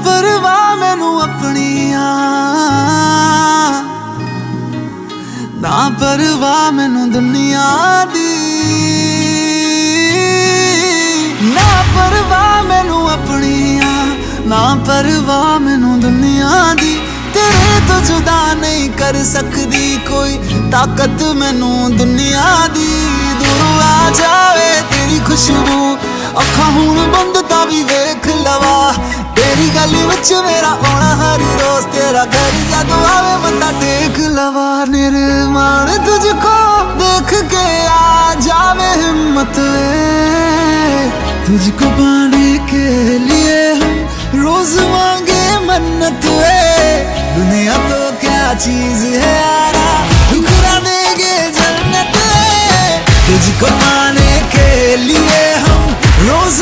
परवाह मैनू अपनिया, ना परवाह मैनू दुनिया दी, ना परवाह मैनू अपनिया, ना परवाह मैनू दुनिया दी। तेरे तो जुदा नहीं कर सकदी कोई ताकत मैनू दुनिया दी। दूर आ जावे तेरी खुशबू, अखा हुण बंद ता भी वेख लवा। तेरी गली विच मेरा आना हर रोज, तेरा घर जद आवे बंदा टेक लवा। निर्माण तुझको देख के आ जावे हिम्मत वे, तुझको पाने के लिए हम रोज मांगे मन्नत वे। दुनिया तो क्या चीज है यारा, ठुकरा देंगे जन्नत वे। तुझको पाने के लिए हम रोज